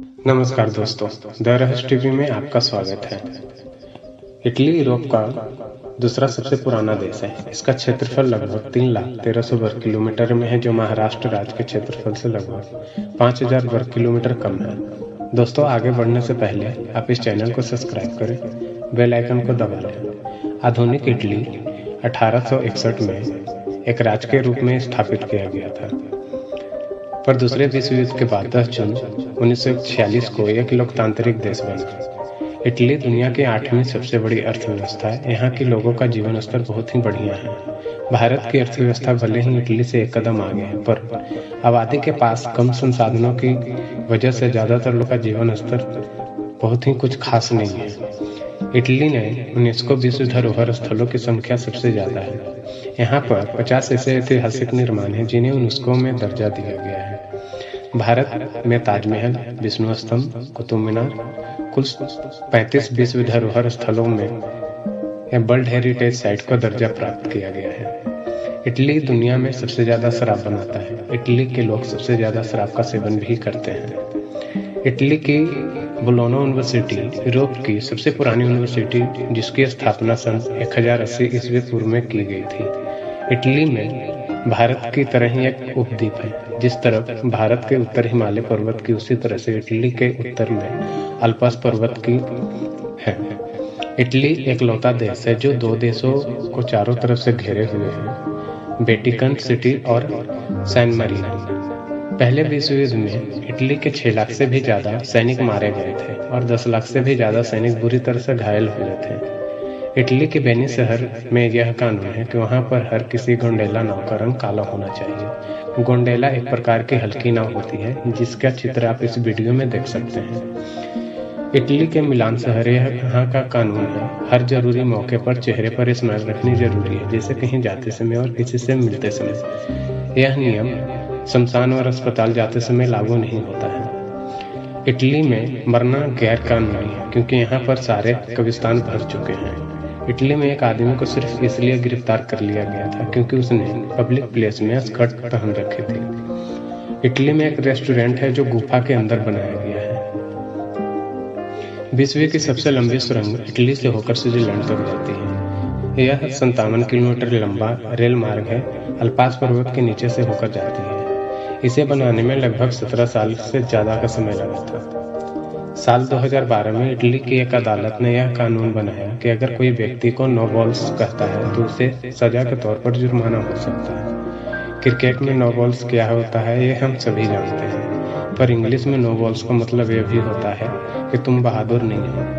नमस्कार दोस्तों, द रहस्य टीवी में आपका स्वागत है। इटली यूरोप का दूसरा सबसे पुराना देश है। इसका क्षेत्रफल लगभग 3,13,000 वर्ग किलोमीटर में है, जो महाराष्ट्र राज्य के क्षेत्रफल से लगभग 5,000 वर्ग किलोमीटर कम है। दोस्तों, आगे बढ़ने से पहले आप इस चैनल को सब्सक्राइब करें, बेल आइकन को दबा लें। आधुनिक इटली 1861 में एक राज्य के रूप में स्थापित किया गया था, पर दूसरे विश्व युद्ध के बाद 10 जून 1946 को एक लोकतांत्रिक देश बना। इटली दुनिया की 8वीं सबसे बड़ी अर्थव्यवस्था है। यहाँ के लोगों का जीवन स्तर बहुत ही बढ़िया है। भारत की अर्थव्यवस्था भले ही इटली से एक कदम आगे है, पर आबादी के पास कम संसाधनों की वजह से ज्यादातर लोगों का जीवन स्तर बहुत ही कुछ खास नहीं है। इटली ने यूनेस्को विश्व धरोहर स्थलों की संख्या सबसे ज्यादा है। यहाँ पर 50 ऐसे ऐतिहासिक निर्माण हैं जिन्हें यूनेस्को में दर्जा दिया गया है। भारत में ताजमहल, विष्णु स्तंभ, कुतुब मीनार, कुल 35 विश्व धरोहर स्थलों में वर्ल्ड हेरिटेज साइट को दर्जा प्राप्त किया गया है। इटली दुनिया में सबसे ज्यादा शराब बनाता है। इटली के लोग सबसे ज्यादा शराब का सेवन भी करते हैं। इटली की बोलोना यूनिवर्सिटी यूरोप की सबसे पुरानी यूनिवर्सिटी, जिसकी स्थापना सन 1080 ईस्वी पूर्व में की गई थी। इटली में भारत की तरह ही एक उपद्वीप है। जिस तरफ भारत के उत्तर हिमालय पर्वत की, उसी तरह से इटली के उत्तर में अल्पस पर्वत की है। इटली एक लौता देश है जो दो देशों को चारों तरफ से घेरे हुए है, वेटिकन सिटी और सैन मारिनो। पहले विश्व युद्ध में इटली के 6 लाख से भी ज्यादा सैनिक मारे गए थे और 10 लाख से भी ज्यादा सैनिक बुरी तरह से घायल हुए थे। इटली के वेनिस शहर में यह कानून है कि वहां पर हर किसी गोंडेला नाव का रंग काला होना चाहिए। गोंडेला एक प्रकार की हल्की नाव होती है, जिसका चित्र आप इस वीडियो में देख सकते हैं। इटली के मिलान शहर यहाँ का कानून है, हर जरूरी मौके पर चेहरे पर स्माइल रखनी जरूरी है, जैसे कहीं जाते समय और किसी से मिलते समय। यह नियम शमशान और अस्पताल जाते समय लागू नहीं होता है। इटली में मरना गैर कानूनी है, क्योंकि यहाँ पर सारे कब्रिस्तान भर चुके हैं। इटली में एक आदमी को सिर्फ इसलिए गिरफ्तार कर लिया गया था क्योंकि उसने पब्लिक प्लेस में स्कर्ट पहन रखी थी। इटली में एक रेस्टोरेंट है जो गुफा के अंदर बनाया गया है। विश्व की सबसे लंबी सुरंग इटली से होकर स्विट्जरलैंड तक जाती है। यह 57 किलोमीटर लंबा रेल मार्ग है, अल्पास पर्वत के नीचे से होकर जाती है। इसे बनाने में लगभग 17 साल से ज्यादा का समय लगा था। साल 2012 में इटली की एक अदालत ने यह कानून बनाया कि अगर कोई व्यक्ति को नो बॉल्स कहता है तो उसे सजा के तौर पर जुर्माना हो सकता है। क्रिकेट में नो बॉल्स क्या होता है ये हम सभी जानते हैं, पर इंग्लिश में नो बॉल्स का मतलब यह भी होता है कि तुम बहादुर नहीं हो।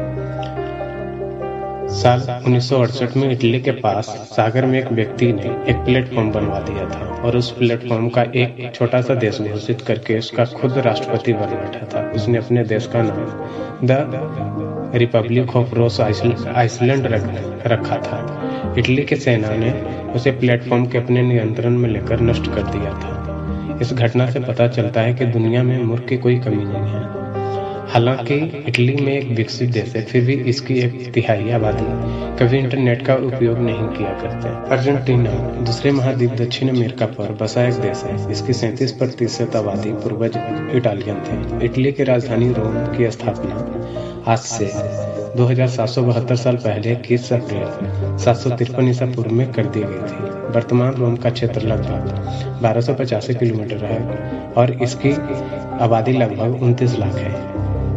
साल 1968 में इटली के पास सागर में एक व्यक्ति ने एक प्लेटफॉर्म बनवा दिया था और उस प्लेटफॉर्म का एक छोटा सा देश घोषित करके उसका खुद राष्ट्रपति बन बैठा था। उसने अपने देश का नाम the republic of rose island रखा था। इटली की सेना ने उसे प्लेटफॉर्म के अपने नियंत्रण में लेकर नष्ट कर दिया था। इस घटना से पता चलता है कि दुनिया में मूर्ख की कोई कमी नहीं है। हालांकि इटली में एक विकसित देश है, फिर भी इसकी 1/3 आबादी कभी इंटरनेट का उपयोग नहीं किया करते। अर्जेंटीना दूसरे महाद्वीप दक्षिण अमेरिका पर बसा एक देश है। इसकी 37% आबादी पूर्वज इटालियन थे। इटली की राजधानी रोम की स्थापना आज से 2772 साल पहले 21 अप्रैल 753 ईसा पूर्व में कर दी गई थी। वर्तमान रोम का क्षेत्र लगभग 1285 किलोमीटर है और इसकी आबादी लगभग 29 लाख है।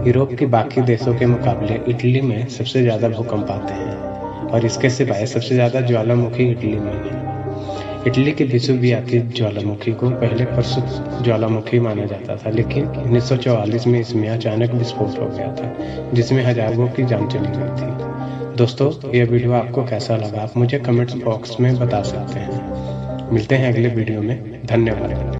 यूरोप के बाकी देशों के मुकाबले इटली में सबसे ज्यादा भूकंप आते हैं और इसके सिवाय सबसे ज्यादा ज्वालामुखी इटली में है। इटली के विश्वव्यापी ज्वालामुखी को पहले प्रसिद्ध ज्वालामुखी माना जाता था, लेकिन 1944 में इसमें अचानक विस्फोट हो गया था, जिसमें हजारों की जान चली गई थी। दोस्तों, यह वीडियो आपको कैसा लगा आप मुझे कमेंट्स बॉक्स में बता सकते हैं। मिलते हैं अगले वीडियो में। धन्यवाद।